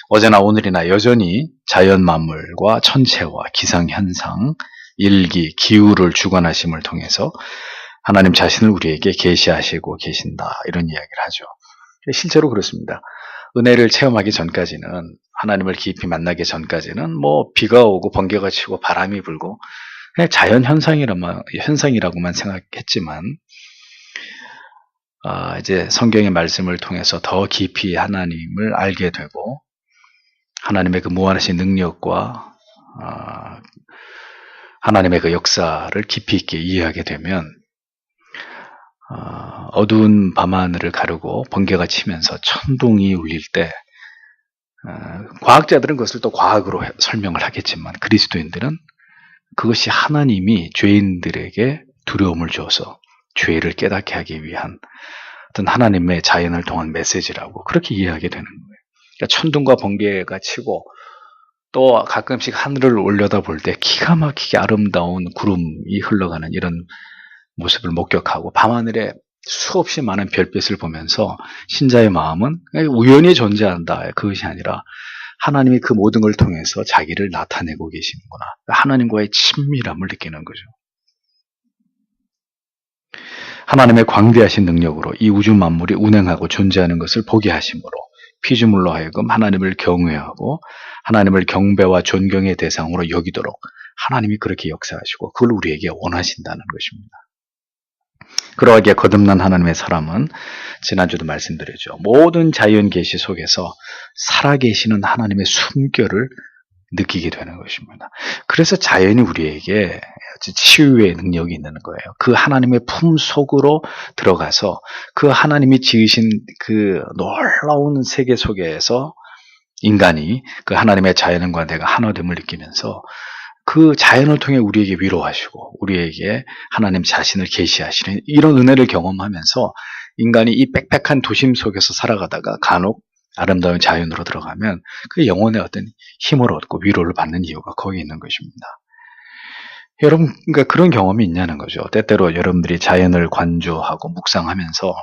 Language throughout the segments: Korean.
어제나 오늘이나 여전히 자연 만물과 천체와 기상현상, 일기, 기후를 주관하심을 통해서 하나님 자신을 우리에게 계시하시고 계신다. 이런 이야기를 하죠. 실제로 그렇습니다. 은혜를 체험하기 전까지는, 하나님을 깊이 만나기 전까지는 비가 오고 번개가 치고 바람이 불고 그냥 자연 현상이라고만 생각했지만, 이제 성경의 말씀을 통해서 더 깊이 하나님을 알게 되고 하나님의 그 무한하신 능력과 하나님의 그 역사를 깊이 있게 이해하게 되면 어두운 밤하늘을 가르고 번개가 치면서 천둥이 울릴 때 과학자들은 그것을 또 과학으로 설명을 하겠지만 그리스도인들은 그것이 하나님이 죄인들에게 두려움을 줘서 죄를 깨닫게 하기 위한 어떤 하나님의 자연을 통한 메시지라고 그렇게 이해하게 되는 거예요. 그러니까 천둥과 번개가 치고 또 가끔씩 하늘을 올려다볼 때 기가 막히게 아름다운 구름이 흘러가는 이런 모습을 목격하고 밤하늘에 수없이 많은 별빛을 보면서 신자의 마음은 우연히 존재한다. 그것이 아니라 하나님이 그 모든 걸 통해서 자기를 나타내고 계시는구나. 하나님과의 친밀함을 느끼는 거죠. 하나님의 광대하신 능력으로 이 우주 만물이 운행하고 존재하는 것을 보게 하심으로 피조물로 하여금 하나님을 경외하고 하나님을 경배와 존경의 대상으로 여기도록 하나님이 그렇게 역사하시고 그걸 우리에게 원하신다는 것입니다. 그러하기에 거듭난 하나님의 사람은 지난주도 말씀드렸죠. 모든 자연 계시 속에서 살아계시는 하나님의 숨결을 느끼게 되는 것입니다. 그래서 자연이 우리에게 치유의 능력이 있는 거예요. 그 하나님의 품 속으로 들어가서 그 하나님이 지으신 그 놀라운 세계 속에서 인간이 그 하나님의 자연과 내가 하나됨을 느끼면서 그 자연을 통해 우리에게 위로하시고 우리에게 하나님 자신을 계시하시는 이런 은혜를 경험하면서 인간이 이 빽빽한 도심 속에서 살아가다가 간혹 아름다운 자연으로 들어가면 그 영혼의 어떤 힘을 얻고 위로를 받는 이유가 거기 있는 것입니다. 여러분, 그러니까 그런 경험이 있냐는 거죠. 때때로 여러분들이 자연을 관조하고 묵상하면서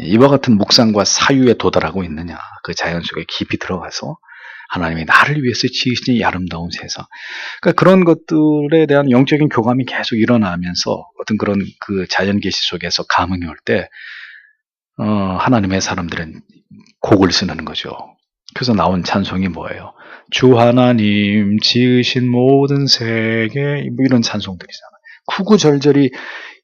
이와 같은 묵상과 사유에 도달하고 있느냐. 그 자연 속에 깊이 들어가서 하나님이 나를 위해서 지으신 이 아름다운 세상. 그러니까 그런 것들에 대한 영적인 교감이 계속 일어나면서 어떤 그런 그 자연 계시 속에서 감흥이 올 때, 하나님의 사람들은 곡을 쓰는 거죠. 그래서 나온 찬송이 뭐예요? 주 하나님 지으신 모든 세계, 이런 찬송들이잖아요. 구구절절히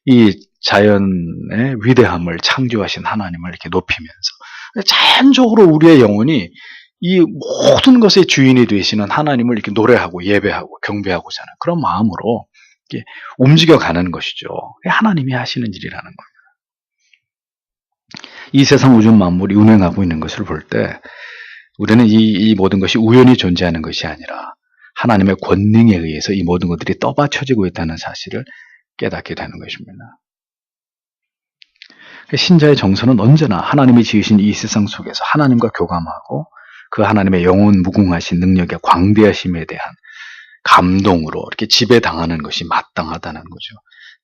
이 자연의 위대함을 창조하신 하나님을 이렇게 높이면서 자연적으로 우리의 영혼이 이 모든 것의 주인이 되시는 하나님을 이렇게 노래하고 예배하고 경배하고자 하는 그런 마음으로 이렇게 움직여가는 것이죠. 하나님이 하시는 일이라는 겁니다. 이 세상 우주 만물이 운행하고 있는 것을 볼 때 우리는 이 모든 것이 우연히 존재하는 것이 아니라 하나님의 권능에 의해서 이 모든 것들이 떠받쳐지고 있다는 사실을 깨닫게 되는 것입니다. 신자의 정서는 언제나 하나님이 지으신 이 세상 속에서 하나님과 교감하고 그 하나님의 영원 무궁하신 능력의 광대하심에 대한 감동으로 이렇게 지배당하는 것이 마땅하다는 거죠.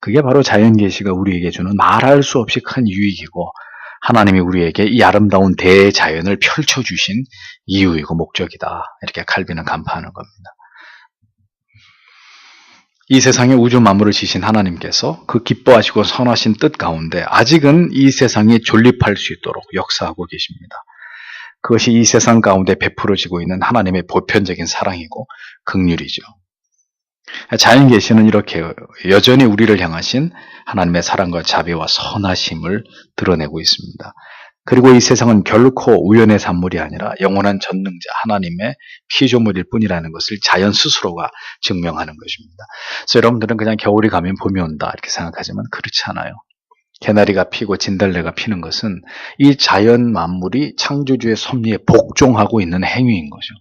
그게 바로 자연계시가 우리에게 주는 말할 수 없이 큰 유익이고 하나님이 우리에게 이 아름다운 대자연을 펼쳐주신 이유이고 목적이다. 이렇게 칼빈은 간파하는 겁니다. 이 세상의 우주 만물을 지신 하나님께서 그 기뻐하시고 선하신 뜻 가운데 아직은 이 세상이 존립할 수 있도록 역사하고 계십니다. 그것이 이 세상 가운데 베풀어지고 있는 하나님의 보편적인 사랑이고 긍휼이죠. 자연계시는 이렇게 여전히 우리를 향하신 하나님의 사랑과 자비와 선하심을 드러내고 있습니다. 그리고 이 세상은 결코 우연의 산물이 아니라 영원한 전능자 하나님의 피조물일 뿐이라는 것을 자연 스스로가 증명하는 것입니다. 그래서 여러분들은 그냥 겨울이 가면 봄이 온다 이렇게 생각하지만 그렇지 않아요. 개나리가 피고 진달래가 피는 것은 이 자연 만물이 창조주의 섭리에 복종하고 있는 행위인 거죠.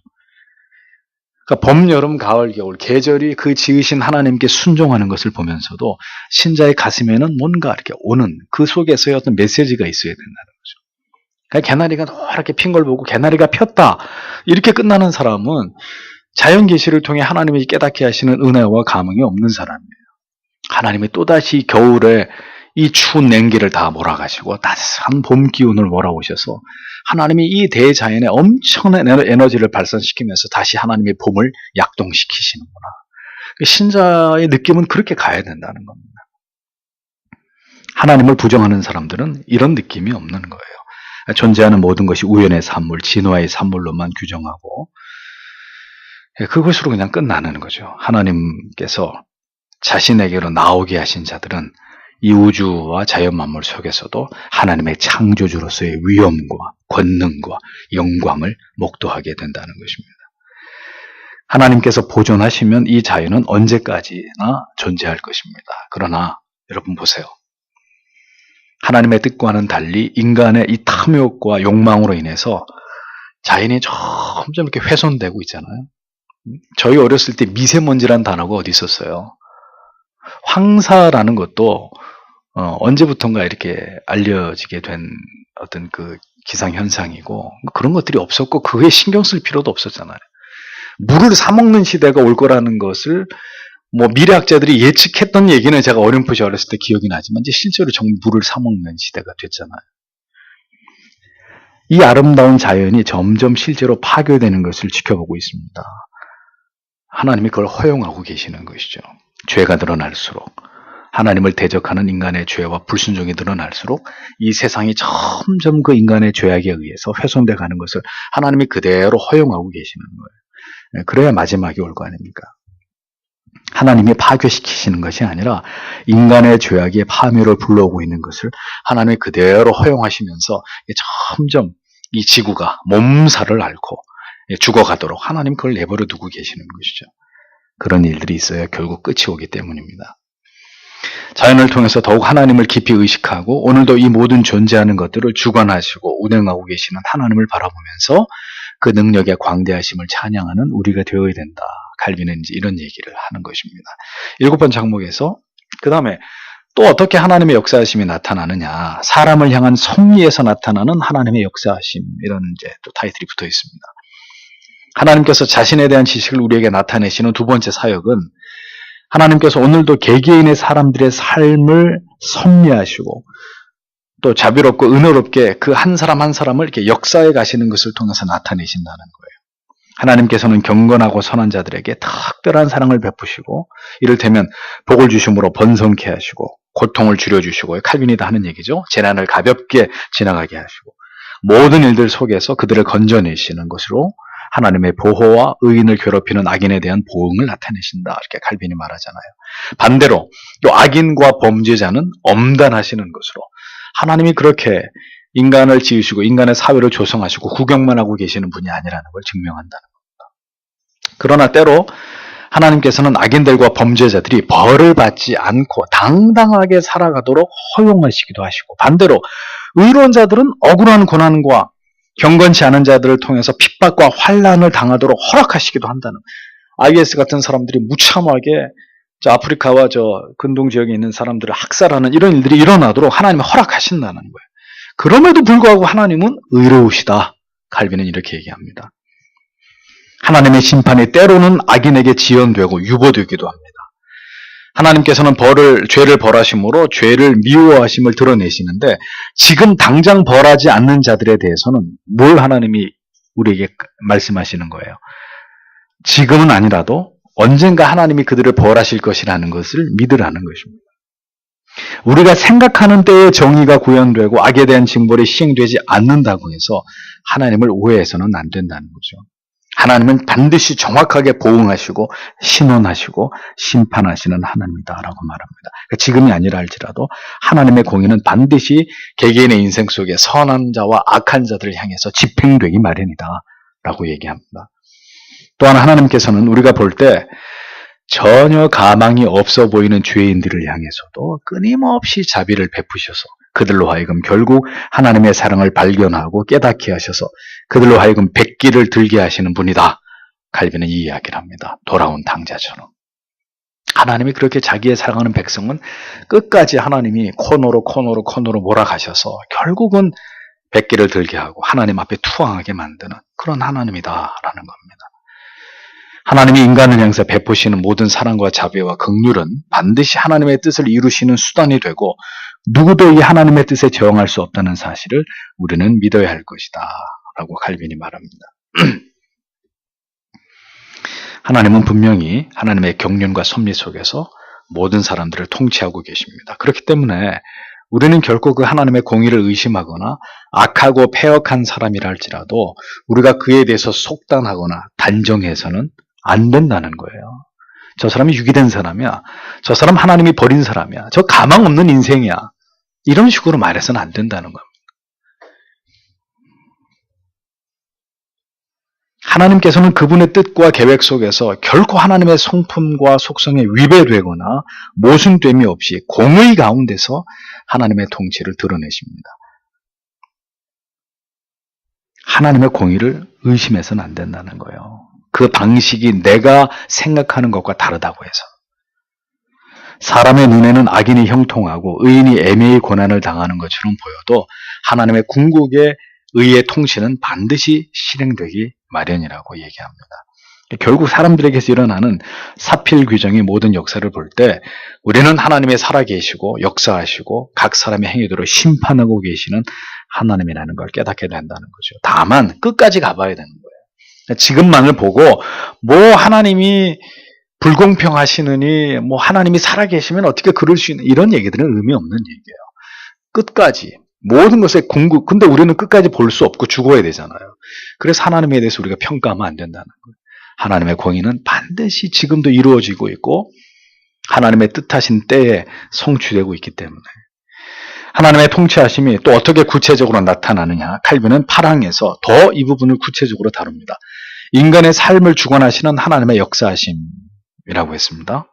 그러니까 봄, 여름, 가을, 겨울 계절이 그 지으신 하나님께 순종하는 것을 보면서도 신자의 가슴에는 뭔가 이렇게 오는 그 속에서의 어떤 메시지가 있어야 된다는 거죠. 그러니까 개나리가 노랗게 핀 걸 보고 개나리가 폈다 이렇게 끝나는 사람은 자연 계시를 통해 하나님이 깨닫게 하시는 은혜와 감흥이 없는 사람이에요. 하나님이 또다시 겨울에 이 추운 냉기를 다 몰아가시고 따뜻한 봄 기운을 몰아오셔서 하나님이 이 대자연에 엄청난 에너지를 발산시키면서 다시 하나님의 봄을 약동시키시는구나. 신자의 느낌은 그렇게 가야 된다는 겁니다. 하나님을 부정하는 사람들은 이런 느낌이 없는 거예요. 존재하는 모든 것이 우연의 산물, 진화의 산물로만 규정하고 그것으로 그냥 끝나는 거죠. 하나님께서 자신에게로 나오게 하신 자들은 이 우주와 자연 만물 속에서도 하나님의 창조주로서의 위엄과 권능과 영광을 목도하게 된다는 것입니다. 하나님께서 보존하시면 이 자연은 언제까지나 존재할 것입니다. 그러나 여러분 보세요. 하나님의 뜻과는 달리 인간의 이 탐욕과 욕망으로 인해서 자연이 점점 이렇게 훼손되고 있잖아요. 저희 어렸을 때 미세먼지란 단어가 어디 있었어요? 황사라는 것도 언제부턴가 이렇게 알려지게 된 어떤 그 기상현상이고 그런 것들이 없었고 그거에 신경 쓸 필요도 없었잖아요. 물을 사먹는 시대가 올 거라는 것을 뭐 미래학자들이 예측했던 얘기는 제가 어렴풋이 어렸을 때 기억이 나지만 이제 실제로 정말 물을 사먹는 시대가 됐잖아요. 이 아름다운 자연이 점점 실제로 파괴되는 것을 지켜보고 있습니다. 하나님이 그걸 허용하고 계시는 것이죠. 죄가 늘어날수록 하나님을 대적하는 인간의 죄와 불순종이 늘어날수록 이 세상이 점점 그 인간의 죄악에 의해서 훼손돼 가는 것을 하나님이 그대로 허용하고 계시는 거예요. 그래야 마지막이 올 거 아닙니까? 하나님이 파괴시키시는 것이 아니라 인간의 죄악의 파멸을 불러오고 있는 것을 하나님이 그대로 허용하시면서 점점 이 지구가 몸살을 앓고 죽어가도록 하나님 그걸 내버려 두고 계시는 것이죠. 그런 일들이 있어야 결국 끝이 오기 때문입니다. 자연을 통해서 더욱 하나님을 깊이 의식하고 오늘도 이 모든 존재하는 것들을 주관하시고 운행하고 계시는 하나님을 바라보면서 그 능력의 광대하심을 찬양하는 우리가 되어야 된다. 칼빈은 이제 이런 얘기를 하는 것입니다. 7번 장목에서 그 다음에 또 어떻게 하나님의 역사하심이 나타나느냐, 사람을 향한 섭리에서 나타나는 하나님의 역사하심, 이런 이제 또 타이틀이 붙어 있습니다. 하나님께서 자신에 대한 지식을 우리에게 나타내시는 두 번째 사역은 하나님께서 오늘도 개개인의 사람들의 삶을 섭리하시고 또 자비롭고 은혜롭게 그 한 사람 한 사람을 이렇게 역사해 가시는 것을 통해서 나타내신다는 거예요. 하나님께서는 경건하고 선한 자들에게 특별한 사랑을 베푸시고 이를테면 복을 주심으로 번성케 하시고 고통을 줄여주시고 칼빈이다 하는 얘기죠. 재난을 가볍게 지나가게 하시고 모든 일들 속에서 그들을 건져내시는 것으로 하나님의 보호와 의인을 괴롭히는 악인에 대한 보응을 나타내신다. 이렇게 칼빈이 말하잖아요. 반대로 또 악인과 범죄자는 엄단하시는 것으로 하나님이 그렇게 인간을 지으시고 인간의 사회를 조성하시고 구경만 하고 계시는 분이 아니라는 걸 증명한다는 겁니다. 그러나 때로 하나님께서는 악인들과 범죄자들이 벌을 받지 않고 당당하게 살아가도록 허용하시기도 하시고 반대로 의로운 자들은 억울한 고난과 경건치 않은 자들을 통해서 핍박과 환난을 당하도록 허락하시기도 한다는 IS 같은 사람들이 무참하게 아프리카와 근동 지역에 있는 사람들을 학살하는 이런 일들이 일어나도록 하나님이 허락하신다는 거예요. 그럼에도 불구하고 하나님은 의로우시다. 칼빈은 이렇게 얘기합니다. 하나님의 심판이 때로는 악인에게 지연되고 유보되기도 합니다. 하나님께서는 죄를 벌하심으로 죄를 미워하심을 드러내시는데 지금 당장 벌하지 않는 자들에 대해서는 뭘 하나님이 우리에게 말씀하시는 거예요? 지금은 아니라도 언젠가 하나님이 그들을 벌하실 것이라는 것을 믿으라는 것입니다. 우리가 생각하는 때에 정의가 구현되고 악에 대한 징벌이 시행되지 않는다고 해서 하나님을 오해해서는 안 된다는 거죠. 하나님은 반드시 정확하게 보응하시고 신원하시고 심판하시는 하나님이다라고 말합니다. 지금이 아니라 할지라도 하나님의 공의는 반드시 개개인의 인생 속에 선한 자와 악한 자들을 향해서 집행되기 마련이다라고 얘기합니다. 또한 하나님께서는 우리가 볼 때 전혀 가망이 없어 보이는 죄인들을 향해서도 끊임없이 자비를 베푸셔서 그들로 하여금 결국 하나님의 사랑을 발견하고 깨닫게 하셔서 그들로 하여금 백기를 들게 하시는 분이다. 칼빈은 이 이야기를 합니다. 돌아온 당자처럼. 하나님이 그렇게 자기의 사랑하는 백성은 끝까지 하나님이 코너로 몰아가셔서 결국은 백기를 들게 하고 하나님 앞에 투항하게 만드는 그런 하나님이다라는 겁니다. 하나님이 인간을 향해서 베푸시는 모든 사랑과 자비와 긍휼은 반드시 하나님의 뜻을 이루시는 수단이 되고 누구도 이 하나님의 뜻에 저항할 수 없다는 사실을 우리는 믿어야 할 것이다 라고 칼빈이 말합니다. 하나님은 분명히 하나님의 경륜과 섭리 속에서 모든 사람들을 통치하고 계십니다. 그렇기 때문에 우리는 결코 그 하나님의 공의를 의심하거나 악하고 패역한 사람이라 할지라도 우리가 그에 대해서 속단하거나 단정해서는 안 된다는 거예요. 저 사람이 유기된 사람이야. 저 사람 하나님이 버린 사람이야. 저 가망 없는 인생이야. 이런 식으로 말해서는 안 된다는 겁니다. 하나님께서는 그분의 뜻과 계획 속에서 결코 하나님의 성품과 속성에 위배되거나 모순됨이 없이 공의 가운데서 하나님의 통치를 드러내십니다. 하나님의 공의를 의심해서는 안 된다는 거예요. 그 방식이 내가 생각하는 것과 다르다고 해서. 사람의 눈에는 악인이 형통하고 의인이 애매히 고난을 당하는 것처럼 보여도 하나님의 궁극의 의의 통치는 반드시 실행되기 마련이라고 얘기합니다. 결국 사람들에게서 일어나는 사필 규정의 모든 역사를 볼 때 우리는 하나님이 살아계시고 역사하시고 각 사람의 행위대로 심판하고 계시는 하나님이라는 걸 깨닫게 된다는 거죠. 다만 끝까지 가봐야 되는 거예요. 지금만을 보고 뭐 하나님이 불공평하시느니 뭐 하나님이 살아계시면 어떻게 그럴 수 있는 이런 얘기들은 의미 없는 얘기예요. 끝까지 모든 것의 궁극, 근데 우리는 끝까지 볼 수 없고 죽어야 되잖아요. 그래서 하나님에 대해서 우리가 평가하면 안 된다는 거예요. 하나님의 공의는 반드시 지금도 이루어지고 있고 하나님의 뜻하신 때에 성취되고 있기 때문에 하나님의 통치하심이 또 어떻게 구체적으로 나타나느냐, 칼빈은 8항에서 더 이 부분을 구체적으로 다룹니다. 인간의 삶을 주관하시는 하나님의 역사하심이라고 했습니다.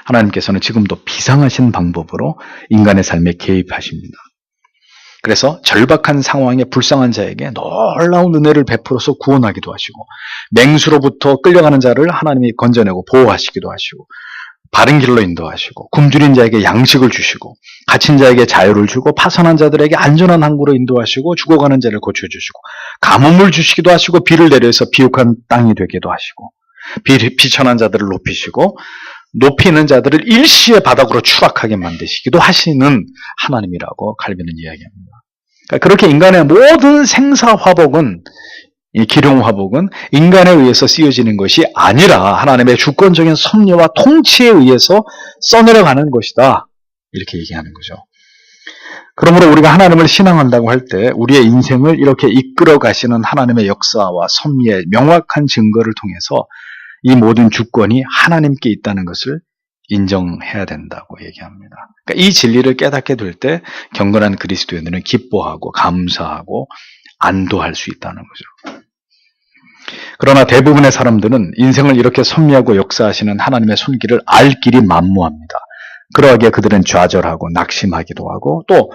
하나님께서는 지금도 비상하신 방법으로 인간의 삶에 개입하십니다. 그래서 절박한 상황에 불쌍한 자에게 놀라운 은혜를 베풀어서 구원하기도 하시고 맹수로부터 끌려가는 자를 하나님이 건져내고 보호하시기도 하시고 바른 길로 인도하시고 굶주린 자에게 양식을 주시고 갇힌 자에게 자유를 주고 파선한 자들에게 안전한 항구로 인도하시고 죽어가는 자를 고쳐주시고 가뭄을 주시기도 하시고 비를 내려서 비옥한 땅이 되기도 하시고 비천한 자들을 높이시고 높이 있는 자들을 일시에 바닥으로 추락하게 만드시기도 하시는 하나님이라고 칼빈은 이야기합니다. 그러니까 그렇게 인간의 모든 생사화복은, 이 기룡화복은 인간에 의해서 쓰여지는 것이 아니라 하나님의 주권적인 섭리와 통치에 의해서 써내려가는 것이다. 이렇게 얘기하는 거죠. 그러므로 우리가 하나님을 신앙한다고 할 때 우리의 인생을 이렇게 이끌어 가시는 하나님의 역사와 섭리의 명확한 증거를 통해서 이 모든 주권이 하나님께 있다는 것을 인정해야 된다고 얘기합니다. 그러니까 이 진리를 깨닫게 될 때 경건한 그리스도인들은 기뻐하고 감사하고 안도할 수 있다는 거죠. 그러나 대부분의 사람들은 인생을 이렇게 섭리하고 역사하시는 하나님의 손길을 알 길이 만무합니다. 그러하기에 그들은 좌절하고 낙심하기도 하고 또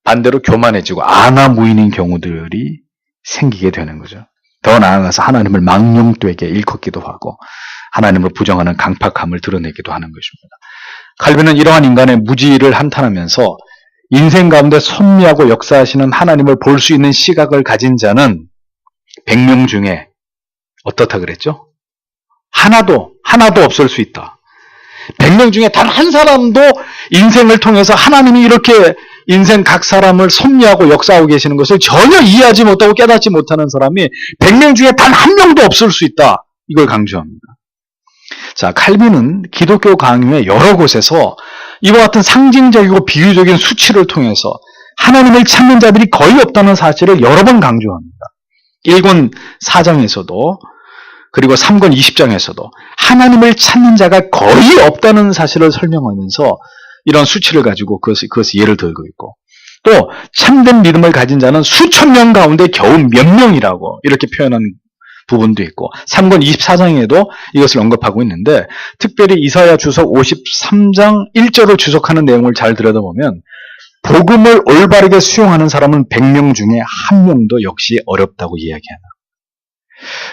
반대로 교만해지고 아나무인인 경우들이 생기게 되는 거죠. 더 나아가서 하나님을 망령되게 일컫기도 하고 하나님을 부정하는 강팍함을 드러내기도 하는 것입니다. 칼빈은 이러한 인간의 무지를 한탄하면서 인생 가운데 섭리하고 역사하시는 하나님을 볼 수 있는 시각을 가진 자는 100명 중에 어떻다 그랬죠? 하나도 없을 수 있다. 100명 중에 단 한 사람도 인생을 통해서 하나님이 이렇게 인생 각 사람을 섭리하고 역사하고 계시는 것을 전혀 이해하지 못하고 깨닫지 못하는 사람이 100명 중에 단 한 명도 없을 수 있다. 이걸 강조합니다. 자, 칼빈은 기독교 강요의 여러 곳에서 이와 같은 상징적이고 비유적인 수치를 통해서 하나님을 찾는 자들이 거의 없다는 사실을 여러 번 강조합니다. 1권 4장에서도 그리고 3권 20장에서도 하나님을 찾는 자가 거의 없다는 사실을 설명하면서 이런 수치를 가지고 그것을 예를 들고 있고 또 참된 믿음을 가진 자는 수천 명 가운데 겨우 몇 명이라고 이렇게 표현한 부분도 있고 3권 24장에도 이것을 언급하고 있는데 특별히 이사야 주석 53장 1절을 주석하는 내용을 잘 들여다보면 복음을 올바르게 수용하는 사람은 100명 중에 한 명도 역시 어렵다고 이야기하나.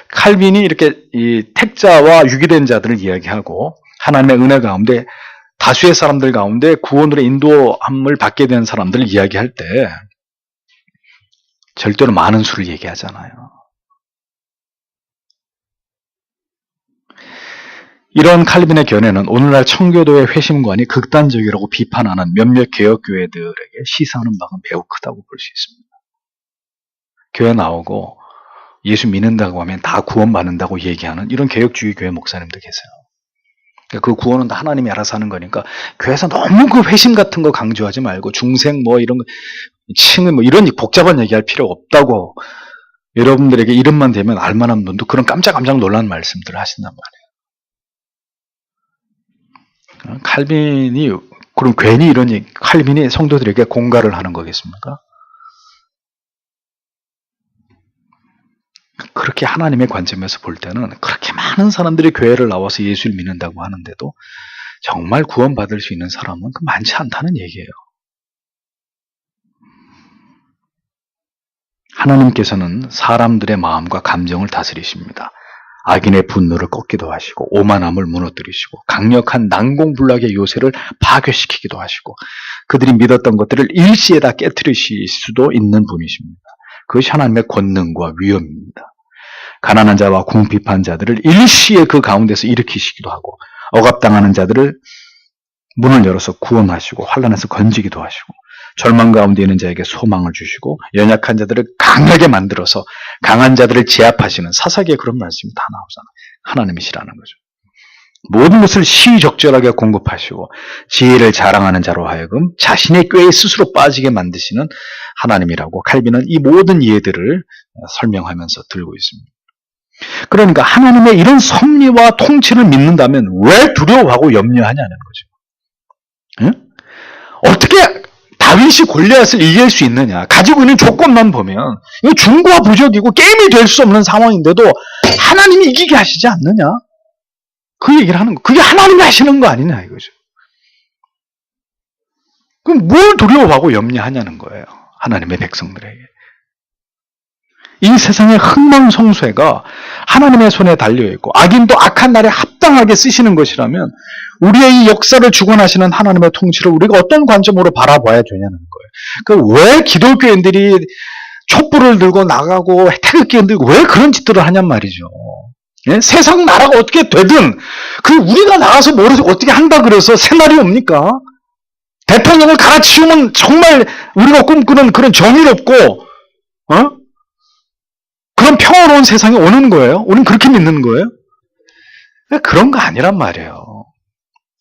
칼빈이 이렇게 이 택자와 유기된 자들을 이야기하고 하나님의 은혜 가운데 다수의 사람들 가운데 구원으로 인도함을 받게 된 사람들을 이야기할 때 절대로 많은 수를 얘기하잖아요. 이런 칼빈의 견해는 오늘날 청교도의 회심관이 극단적이라고 비판하는 몇몇 개혁교회들에게 시사하는 바가 매우 크다고 볼 수 있습니다. 교회 나오고 예수 믿는다고 하면 다 구원받는다고 얘기하는 이런 개혁주의 교회 목사님도 계세요. 그 구원은 다 하나님이 알아서 하는 거니까 교회에서 너무 그 회심 같은 거 강조하지 말고 중생 뭐 이런 거 칭의 뭐 이런 복잡한 얘기할 필요 없다고 여러분들에게 이름만 대면 알만한 분도 그런 깜짝깜짝 놀라는 말씀들을 하신단 말이에요. 칼빈이 그럼 괜히 이런 칼빈이 성도들에게 공갈을 하는 거겠습니까? 그렇게 하나님의 관점에서 볼 때는 그렇게 많은 사람들이 교회를 나와서 예수를 믿는다고 하는데도 정말 구원받을 수 있는 사람은 많지 않다는 얘기예요. 하나님께서는 사람들의 마음과 감정을 다스리십니다. 악인의 분노를 꺾기도 하시고 오만함을 무너뜨리시고 강력한 난공불락의 요새를 파괴시키기도 하시고 그들이 믿었던 것들을 일시에 다 깨트리실 수도 있는 분이십니다. 그것이 하나님의 권능과 위엄입니다. 가난한 자와 궁핍한 자들을 일시에 그 가운데서 일으키시기도 하고 억압당하는 자들을 문을 열어서 구원하시고 환난에서 건지기도 하시고 절망 가운데 있는 자에게 소망을 주시고 연약한 자들을 강하게 만들어서 강한 자들을 제압하시는 사사기에 그런 말씀이 다 나오잖아요. 하나님이시라는 거죠. 모든 것을 시의적절하게 공급하시고 지혜를 자랑하는 자로 하여금 자신의 꾀에 스스로 빠지게 만드시는 하나님이라고 칼빈은 이 모든 예들을 설명하면서 들고 있습니다. 그러니까 하나님의 이런 섭리와 통치를 믿는다면 왜 두려워하고 염려하냐는 거죠. 응? 어떻게 다윗이 골리앗을 이길 수 있느냐? 가지고 있는 조건만 보면 이거 중과 부족이고 게임이 될 수 없는 상황인데도 하나님이 이기게 하시지 않느냐? 그 얘기를 하는 거. 그게 하나님이 하시는 거 아니냐 이거죠. 그럼 뭘 두려워하고 염려하냐는 거예요. 하나님의 백성들에게. 이 세상의 흥망성쇠가 하나님의 손에 달려있고 악인도 악한 날에 합당하게 쓰시는 것이라면 우리의 이 역사를 주관하시는 하나님의 통치를 우리가 어떤 관점으로 바라봐야 되냐는 거예요. 왜 기독교인들이 촛불을 들고 나가고 태극기를 들고 왜 그런 짓들을 하냔 말이죠. 예? 세상 나라가 어떻게 되든 우리가 나가서 뭘 어떻게 한다 그래서 새날이 옵니까? 대통령을 갈아치우면 정말 우리가 꿈꾸는 그런 정의롭고 그런 평화로운 세상이 오는 거예요? 우리는 그렇게 믿는 거예요? 그런 거 아니란 말이에요.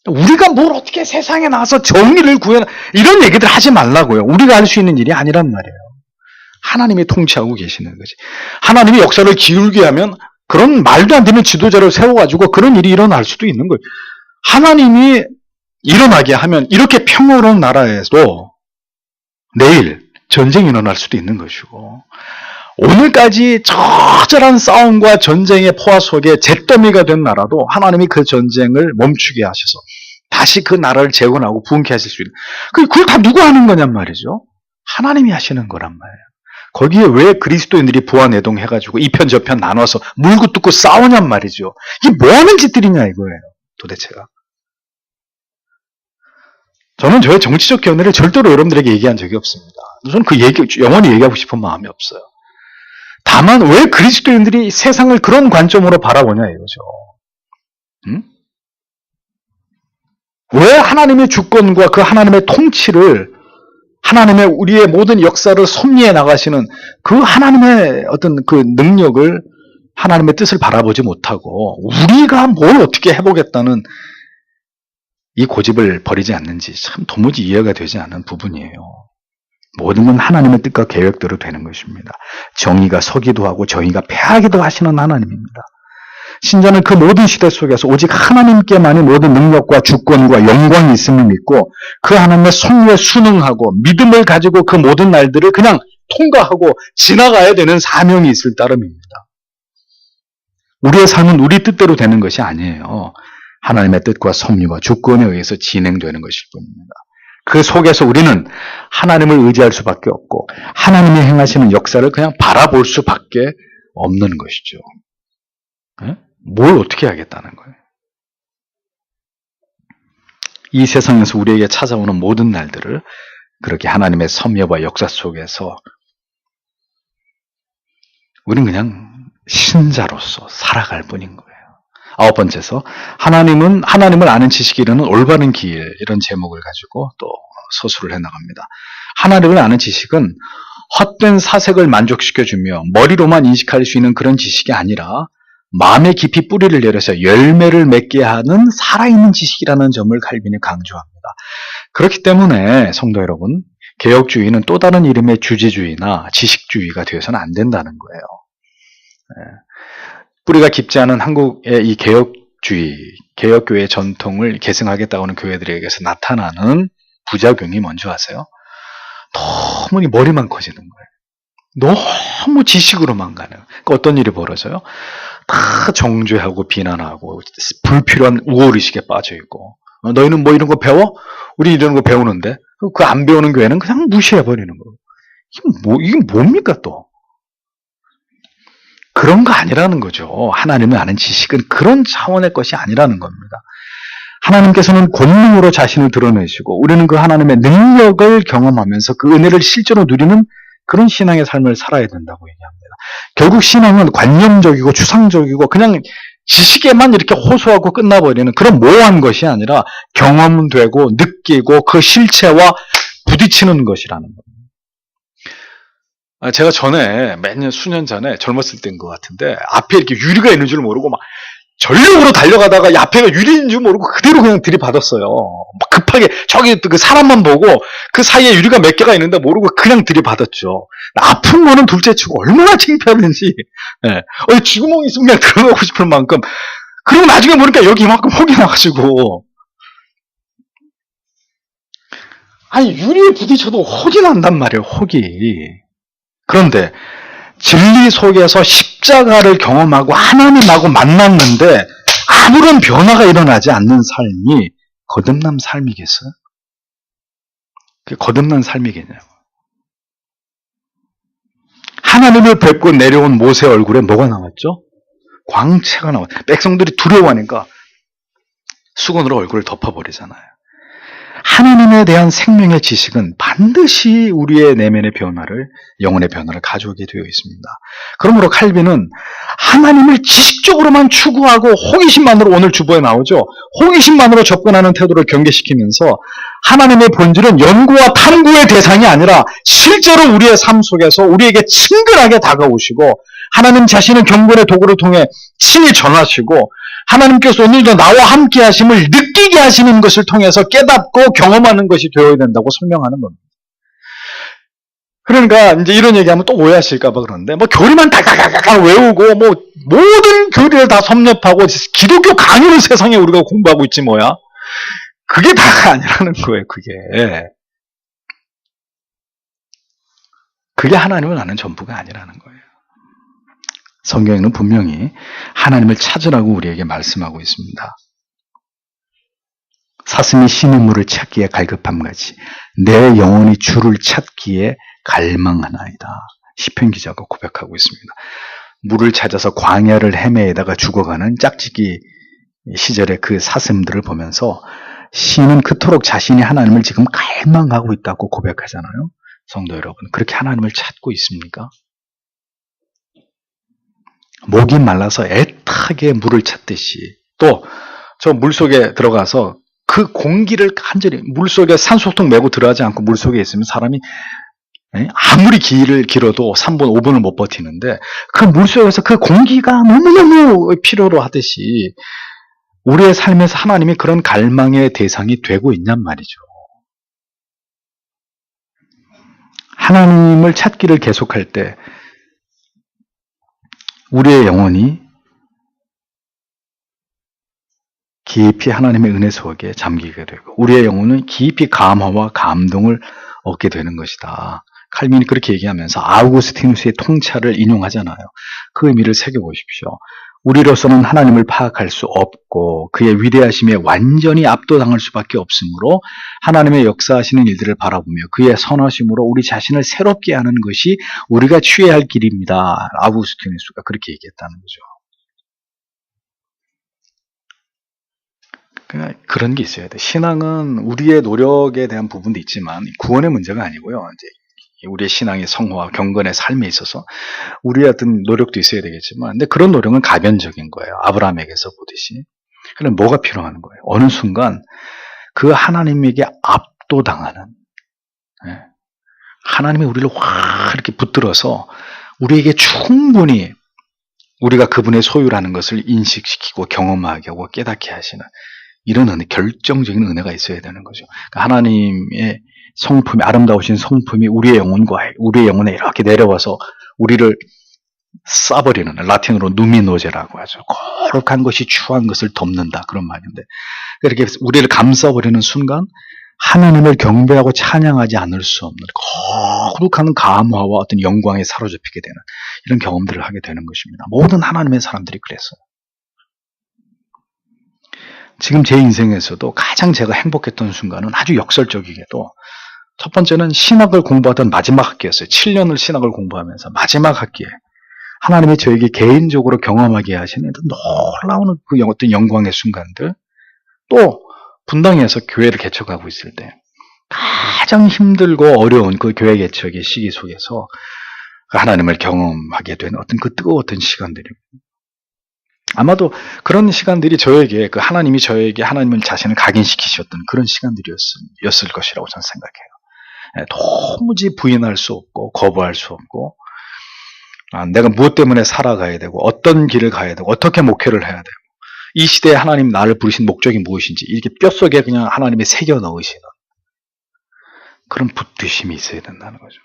우리가 뭘 어떻게 세상에 나가서 정의를 구해라 이런 얘기들 하지 말라고요. 우리가 할 수 있는 일이 아니란 말이에요. 하나님이 통치하고 계시는 거지. 하나님이 역사를 기울게 하면 그런 말도 안 되는 지도자를 세워가지고 그런 일이 일어날 수도 있는 거예요. 하나님이 일어나게 하면 이렇게 평화로운 나라에도 내일 전쟁이 일어날 수도 있는 것이고 오늘까지 처절한 싸움과 전쟁의 포화 속에 잿더미가 된 나라도 하나님이 그 전쟁을 멈추게 하셔서 다시 그 나라를 재건하고 부흥케 하실 수 있는 그걸 다 누가 하는 거냔 말이죠. 하나님이 하시는 거란 말이에요. 거기에 왜 그리스도인들이 부하내동 해가지고 이편 저편 나눠서 물고 뜯고 싸우냔 말이죠. 이게 뭐하는 짓들이냐 이거예요. 도대체가. 저는 저의 정치적 견해를 절대로 여러분들에게 얘기한 적이 없습니다. 저는 그 얘기 영원히 얘기하고 싶은 마음이 없어요. 다만 왜 그리스도인들이 세상을 그런 관점으로 바라보냐 이거죠. 응? 왜 하나님의 주권과 그 하나님의 통치를 하나님의 우리의 모든 역사를 섭리해 나가시는 그 하나님의 어떤 그 능력을 하나님의 뜻을 바라보지 못하고 우리가 뭘 어떻게 해보겠다는 이 고집을 버리지 않는지 참 도무지 이해가 되지 않는 부분이에요. 모든 건 하나님의 뜻과 계획대로 되는 것입니다. 정의가 서기도 하고 정의가 패하기도 하시는 하나님입니다. 신자는 그 모든 시대 속에서 오직 하나님께만이 모든 능력과 주권과 영광이 있음을 믿고 그 하나님의 섭리에 순응하고 믿음을 가지고 그 모든 날들을 그냥 통과하고 지나가야 되는 사명이 있을 따름입니다. 우리의 삶은 우리 뜻대로 되는 것이 아니에요. 하나님의 뜻과 섭리와 주권에 의해서 진행되는 것일 뿐입니다. 그 속에서 우리는 하나님을 의지할 수밖에 없고 하나님이 행하시는 역사를 그냥 바라볼 수밖에 없는 것이죠. 네? 뭘 어떻게 하겠다는 거예요? 이 세상에서 우리에게 찾아오는 모든 날들을 그렇게 하나님의 섭리와 역사 속에서 우리는 그냥 신자로서 살아갈 뿐인 거예요. 9번째서 하나님을 아는 지식이 이르는 올바른 길, 이런 제목을 가지고 또 서술을 해나갑니다. 하나님을 아는 지식은 헛된 사색을 만족시켜주며 머리로만 인식할 수 있는 그런 지식이 아니라 마음의 깊이 뿌리를 내려서 열매를 맺게 하는 살아있는 지식이라는 점을 칼빈이 강조합니다. 그렇기 때문에 성도 여러분, 개혁주의는 또 다른 이름의 주제주의나 지식주의가 되어서는 안 된다는 거예요. 뿌리가 깊지 않은 한국의 이 개혁주의, 개혁교회의 전통을 계승하겠다고 하는 교회들에게서 나타나는 부작용이 뭔지 아세요? 너무 머리만 커지는 거예요. 너무 지식으로만 가는. 그러니까 어떤 일이 벌어져요? 다 정죄하고 비난하고 불필요한 우월의식에 빠져있고, 너희는 뭐 이런 거 배워? 우리 이런 거 배우는데 그 안 배우는 교회는 그냥 무시해버리는 거예요. 이게 뭡니까 또? 그런 거 아니라는 거죠. 하나님을 아는 지식은 그런 차원의 것이 아니라는 겁니다. 하나님께서는 권능으로 자신을 드러내시고 우리는 그 하나님의 능력을 경험하면서 그 은혜를 실제로 누리는 그런 신앙의 삶을 살아야 된다고 얘기합니다. 결국 신앙은 관념적이고 추상적이고 그냥 지식에만 이렇게 호소하고 끝나버리는 그런 모호한 것이 아니라 경험되고 느끼고 그 실체와 부딪히는 것이라는 겁니다. 제가 전에 수년 전에 젊었을 때인 것 같은데 앞에 이렇게 유리가 있는 줄 모르고 막 전력으로 달려가다가 앞에가 유리인 줄 모르고 그대로 그냥 들이받았어요. 막 급하게 저기 그 사람만 보고 그 사이에 유리가 몇 개가 있는데 모르고 그냥 들이받았죠. 아픈 거는 둘째치고 얼마나 창피하는지. 쥐구멍이 있으면 그냥 들어가고 싶을 만큼. 그리고 나중에 보니까 여기 이만큼 혹이 나가지고. 아니 유리에 부딪혀도 혹이 난단 말이에요. 혹이. 그런데 진리 속에서 십자가를 경험하고 하나님하고 만났는데 아무런 변화가 일어나지 않는 삶이 거듭난 삶이겠어요? 그게 거듭난 삶이겠냐고. 하나님을 뵙고 내려온 모세 얼굴에 뭐가 나왔죠? 광채가 나와요. 백성들이 두려워하니까 수건으로 얼굴을 덮어버리잖아요. 하나님에 대한 생명의 지식은 반드시 우리의 내면의 변화를, 영혼의 변화를 가져오게 되어 있습니다. 그러므로 칼빈은 하나님을 지식적으로만 추구하고 호기심만으로, 오늘 주보에 나오죠. 호기심만으로 접근하는 태도를 경계시키면서 하나님의 본질은 연구와 탐구의 대상이 아니라 실제로 우리의 삶 속에서 우리에게 친근하게 다가오시고 하나님 자신의 경건의 도구를 통해 친히 전하시고 하나님께서 오늘도 나와 함께 하심을 느끼게 하시는 것을 통해서 깨닫고 경험하는 것이 되어야 된다고 설명하는 겁니다. 그러니까 이제 이런 얘기하면 또 오해하실까봐 그러는데 뭐 교리만 다가가가 외우고 뭐 모든 교리를 다 섭렵하고 기독교 강의를 세상에 우리가 공부하고 있지 뭐야. 그게 다가 아니라는 거예요. 그게 하나님을 아는 전부가 아니라는 거예요. 성경에는 분명히 하나님을 찾으라고 우리에게 말씀하고 있습니다. 사슴이 시냇물을 찾기에 갈급함같이 내 영혼이 주를 찾기에 갈망하나이다. 시편 기자가 고백하고 있습니다. 물을 찾아서 광야를 헤매다가 죽어가는 짝짓기 시절의 그 사슴들을 보면서 시인은 그토록 자신이 하나님을 지금 갈망하고 있다고 고백하잖아요. 성도 여러분, 그렇게 하나님을 찾고 있습니까? 목이 말라서 애타게 물을 찾듯이 또 저 물속에 들어가서 그 공기를 간절히 물속에 산소통 메고 들어가지 않고 물속에 있으면 사람이 아무리 길어도 3분, 5분을 못 버티는데 그 물속에서 그 공기가 너무너무 필요로 하듯이 우리의 삶에서 하나님이 그런 갈망의 대상이 되고 있냔 말이죠. 하나님을 찾기를 계속할 때 우리의 영혼이 깊이 하나님의 은혜 속에 잠기게 되고 우리의 영혼은 깊이 감화와 감동을 얻게 되는 것이다. 칼빈이 그렇게 얘기하면서 아우구스티누스의 통찰을 인용하잖아요. 그 의미를 새겨보십시오. 우리로서는 하나님을 파악할 수 없고 그의 위대하심에 완전히 압도당할 수밖에 없으므로 하나님의 역사하시는 일들을 바라보며 그의 선하심으로 우리 자신을 새롭게 하는 것이 우리가 취해야 할 길입니다. 아우구스티누스가 그렇게 얘기했다는 거죠. 그런 게 있어야 돼. 신앙은 우리의 노력에 대한 부분도 있지만 구원의 문제가 아니고요. 이제 우리의 신앙의 성화와 경건의 삶에 있어서 우리의 어떤 노력도 있어야 되겠지만, 근데 그런 노력은 가변적인 거예요. 아브라함에게서 보듯이. 그럼 뭐가 필요한 거예요? 어느 순간 그 하나님에게 압도당하는, 예, 하나님이 우리를 확 이렇게 붙들어서 우리에게 충분히 우리가 그분의 소유라는 것을 인식시키고 경험하게 하고 깨닫게 하시는 이런 은혜, 결정적인 은혜가 있어야 되는 거죠. 그러니까 하나님의 성품이, 아름다우신 성품이 우리의 영혼에 이렇게 내려와서 우리를 싸버리는, 라틴어로 누미노제라고 하죠. 거룩한 것이 추한 것을 덮는다, 그런 말인데, 이렇게 우리를 감싸버리는 순간 하나님을 경배하고 찬양하지 않을 수 없는 거룩한 감화와 어떤 영광에 사로잡히게 되는 이런 경험들을 하게 되는 것입니다. 모든 하나님의 사람들이 그랬어요. 지금 제 인생에서도 가장 제가 행복했던 순간은 아주 역설적이게도, 첫 번째는 신학을 공부하던 마지막 학기였어요. 7년을 신학을 공부하면서 마지막 학기에 하나님이 저에게 개인적으로 경험하게 하시는 놀라운 그 어떤 영광의 순간들, 또 분당에서 교회를 개척하고 있을 때 가장 힘들고 어려운 그 교회 개척의 시기 속에서 하나님을 경험하게 된 어떤 그 뜨거웠던 시간들입니다. 아마도 그런 시간들이 저에게, 그 하나님이 저에게 하나님을 자신을 각인시키셨던 그런 시간들이었을 것이라고 저는 생각해요. 도무지 부인할 수 없고 거부할 수 없고, 내가 무엇 때문에 살아가야 되고 어떤 길을 가야 되고 어떻게 목회를 해야 되고 이 시대에 하나님 나를 부르신 목적이 무엇인지 이렇게 뼛속에 그냥 하나님이 새겨 넣으시는 그런 붙드심이 있어야 된다는 거죠.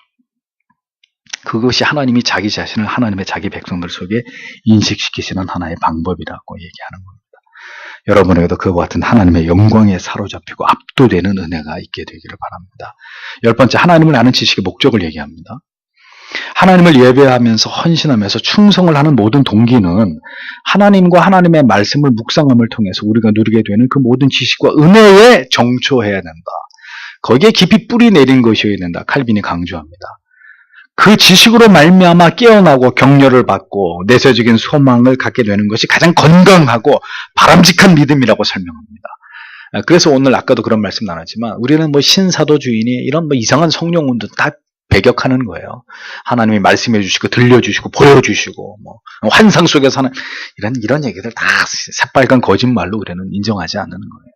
그것이 하나님이 자기 자신을 하나님의 자기 백성들 속에 인식시키시는 하나의 방법이라고 얘기하는 겁니다. 여러분에게도 그와 같은 하나님의 영광에 사로잡히고 압도되는 은혜가 있게 되기를 바랍니다. 10번째, 하나님을 아는 지식의 목적을 얘기합니다. 하나님을 예배하면서 헌신하면서 충성을 하는 모든 동기는 하나님과 하나님의 말씀을 묵상함을 통해서 우리가 누리게 되는 그 모든 지식과 은혜에 정초해야 된다. 거기에 깊이 뿌리 내린 것이어야 된다. 칼빈이 강조합니다. 그 지식으로 말미암아 깨어나고 격려를 받고 내세적인 소망을 갖게 되는 것이 가장 건강하고 바람직한 믿음이라고 설명합니다. 그래서 오늘 아까도 그런 말씀 나눴지만 우리는 뭐 신사도주의니 이런 뭐 이상한 성령운동 다 배격하는 거예요. 하나님이 말씀해 주시고 들려주시고 보여주시고 뭐 환상 속에서 하는 이런 얘기들 다 새빨간 거짓말로 우리는 인정하지 않는 거예요.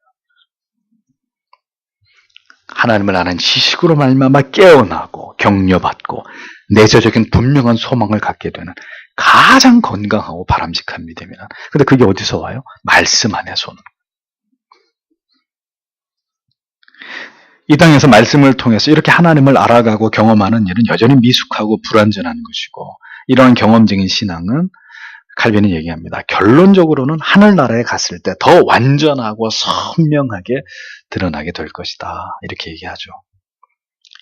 하나님을 아는 지식으로 말미암아 깨어나고 격려받고 내재적인 분명한 소망을 갖게 되는 가장 건강하고 바람직한 믿음이란. 근데 그게 어디서 와요? 말씀 안에서 오는. 이 땅에서 말씀을 통해서 이렇게 하나님을 알아가고 경험하는 일은 여전히 미숙하고 불완전한 것이고, 이러한 경험적인 신앙은 칼빈이 얘기합니다. 결론적으로는 하늘나라에 갔을 때 더 완전하고 선명하게 드러나게 될 것이다. 이렇게 얘기하죠.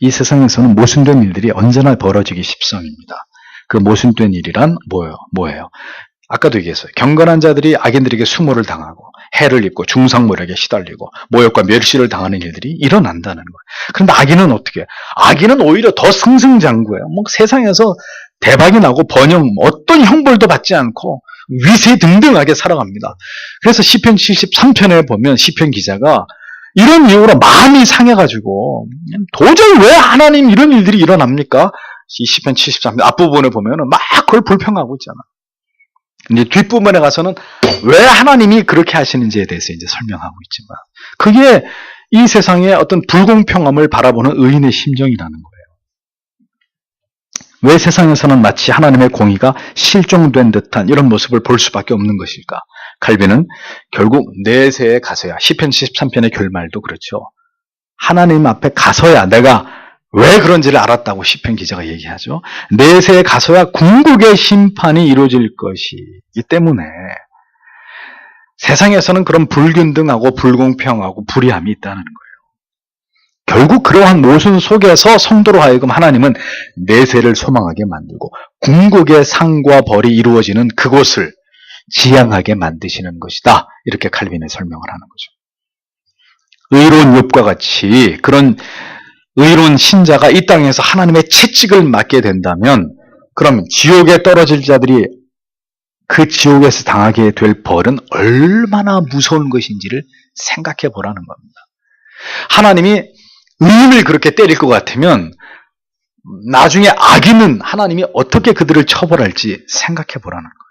이 세상에서는 모순된 일들이 언제나 벌어지기 십성입니다. 그 모순된 일이란 뭐예요? 아까도 얘기했어요. 경건한 자들이 악인들에게 수모를 당하고 해를 입고 중상모략에 시달리고 모욕과 멸시를 당하는 일들이 일어난다는 거예요. 그런데 악인은 어떻게 해요? 악인은 오히려 더 승승장구해요. 뭐 세상에서 대박이 나고 번영, 어떤 형벌도 받지 않고 위세등등하게 살아갑니다. 그래서 시편 73편에 보면 시편 기자가 이런 이유로 마음이 상해가지고 도저히 왜 하나님 이런 일들이 일어납니까? 이 시편 73편 앞부분에 보면은 막 그걸 불평하고 있잖아. 이제 뒷부분에 가서는 왜 하나님이 그렇게 하시는지에 대해서 이제 설명하고 있지만, 그게 이 세상의 어떤 불공평함을 바라보는 의인의 심정이라는 거예요. 왜 세상에서는 마치 하나님의 공의가 실종된 듯한 이런 모습을 볼 수밖에 없는 것일까? 칼빈은 결국 내세에 가서야, 시편 73편의 결말도 그렇죠. 하나님 앞에 가서야 내가 왜 그런지를 알았다고 시편 기자가 얘기하죠. 내세에 가서야 궁극의 심판이 이루어질 것이기 때문에 세상에서는 그런 불균등하고 불공평하고 불의함이 있다는 거예요. 결국 그러한 모순 속에서 성도로 하여금 하나님은 내세를 소망하게 만들고 궁극의 상과 벌이 이루어지는 그곳을 지향하게 만드시는 것이다. 이렇게 칼빈은 설명을 하는 거죠. 의로운 욥과 같이 그런 의로운 신자가 이 땅에서 하나님의 채찍을 맞게 된다면, 그럼 지옥에 떨어질 자들이 그 지옥에서 당하게 될 벌은 얼마나 무서운 것인지를 생각해 보라는 겁니다. 하나님이 의인을 그렇게 때릴 것 같으면 나중에 악인은 하나님이 어떻게 그들을 처벌할지 생각해 보라는 거예요.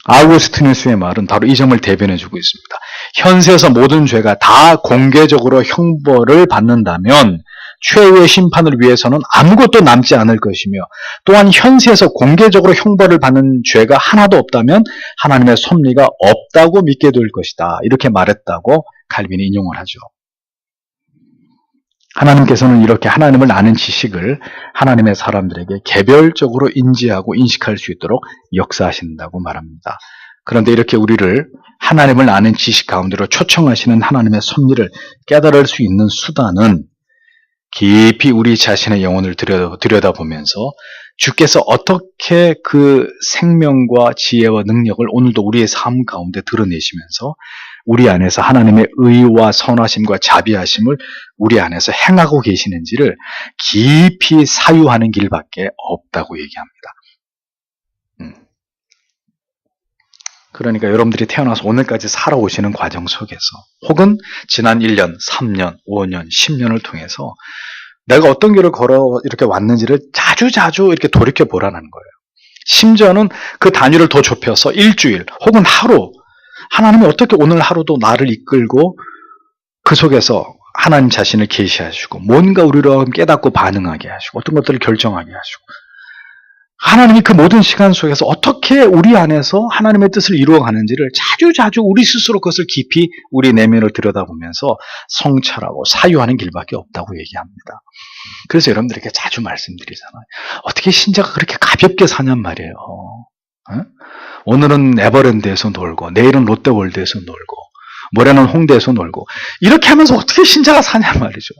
아우구스티누스의 말은 바로 이 점을 대변해주고 있습니다. 현세에서 모든 죄가 다 공개적으로 형벌을 받는다면 최후의 심판을 위해서는 아무것도 남지 않을 것이며, 또한 현세에서 공개적으로 형벌을 받는 죄가 하나도 없다면 하나님의 섭리가 없다고 믿게 될 것이다. 이렇게 말했다고 칼빈이 인용을 하죠. 하나님께서는 이렇게 하나님을 아는 지식을 하나님의 사람들에게 개별적으로 인지하고 인식할 수 있도록 역사하신다고 말합니다. 그런데 이렇게 우리를 하나님을 아는 지식 가운데로 초청하시는 하나님의 섭리를 깨달을 수 있는 수단은 깊이 우리 자신의 영혼을 들여다보면서 주께서 어떻게 그 생명과 지혜와 능력을 오늘도 우리의 삶 가운데 드러내시면서 우리 안에서 하나님의 의와 선하심과 자비하심을 우리 안에서 행하고 계시는지를 깊이 사유하는 길밖에 없다고 얘기합니다. 그러니까 여러분들이 태어나서 오늘까지 살아오시는 과정 속에서, 혹은 지난 1년, 3년, 5년, 10년을 통해서 내가 어떤 길을 걸어 이렇게 왔는지를 자주자주 이렇게 돌이켜 보라는 거예요. 심지어는 그 단위를 더 좁혀서 일주일 혹은 하루, 하나님이 어떻게 오늘 하루도 나를 이끌고 그 속에서 하나님 자신을 계시하시고 뭔가 우리로 깨닫고 반응하게 하시고 어떤 것들을 결정하게 하시고, 하나님이 그 모든 시간 속에서 어떻게 우리 안에서 하나님의 뜻을 이루어가는지를 자주자주 우리 스스로 그것을 깊이 우리 내면을 들여다보면서 성찰하고 사유하는 길밖에 없다고 얘기합니다. 그래서 여러분들에게 자주 말씀드리잖아요. 어떻게 신자가 그렇게 가볍게 사냔 말이에요. 오늘은 에버랜드에서 놀고 내일은 롯데월드에서 놀고 모레는 홍대에서 놀고 이렇게 하면서 어떻게 신자가 사냔 말이죠.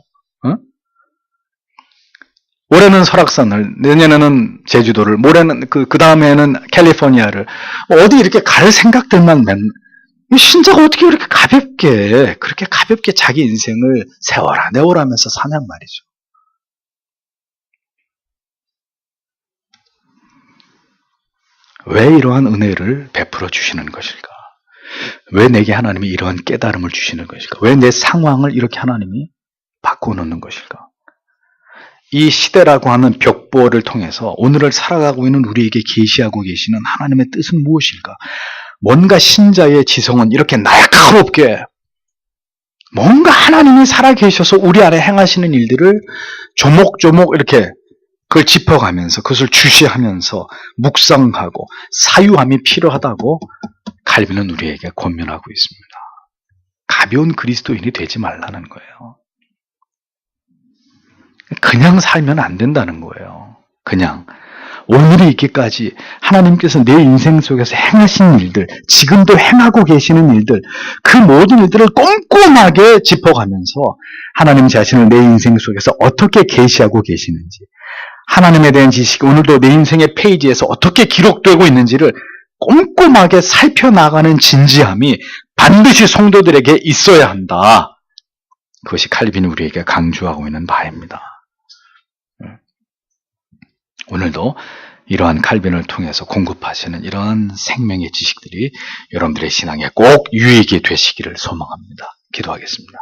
올해는 설악산을, 내년에는 제주도를, 모레는 그 다음에는 캘리포니아를, 어디 이렇게 갈 생각들만 신자가 어떻게 그렇게 가볍게 자기 인생을 세워라 내오라면서 사냔 말이죠. 왜 이러한 은혜를 베풀어 주시는 것일까? 왜 내게 하나님이 이러한 깨달음을 주시는 것일까? 왜 내 상황을 이렇게 하나님이 바꿔놓는 것일까? 이 시대라고 하는 벽보를 통해서 오늘을 살아가고 있는 우리에게 계시하고 계시는 하나님의 뜻은 무엇일까? 뭔가 신자의 지성은 이렇게 날카롭게 뭔가 하나님이 살아계셔서 우리 안에 행하시는 일들을 조목조목 이렇게 그걸 짚어가면서 그것을 주시하면서 묵상하고 사유함이 필요하다고 칼빈은 우리에게 권면하고 있습니다. 가벼운 그리스도인이 되지 말라는 거예요. 그냥 살면 안 된다는 거예요. 그냥 오늘이 있기까지 하나님께서 내 인생 속에서 행하신 일들, 지금도 행하고 계시는 일들, 그 모든 일들을 꼼꼼하게 짚어가면서 하나님 자신을 내 인생 속에서 어떻게 계시하고 계시는지, 하나님에 대한 지식이 오늘도 내 인생의 페이지에서 어떻게 기록되고 있는지를 꼼꼼하게 살펴나가는 진지함이 반드시 성도들에게 있어야 한다. 그것이 칼빈이 우리에게 강조하고 있는 바입니다. 오늘도 이러한 칼빈을 통해서 공급하시는 이러한 생명의 지식들이 여러분들의 신앙에 꼭 유익이 되시기를 소망합니다. 기도하겠습니다.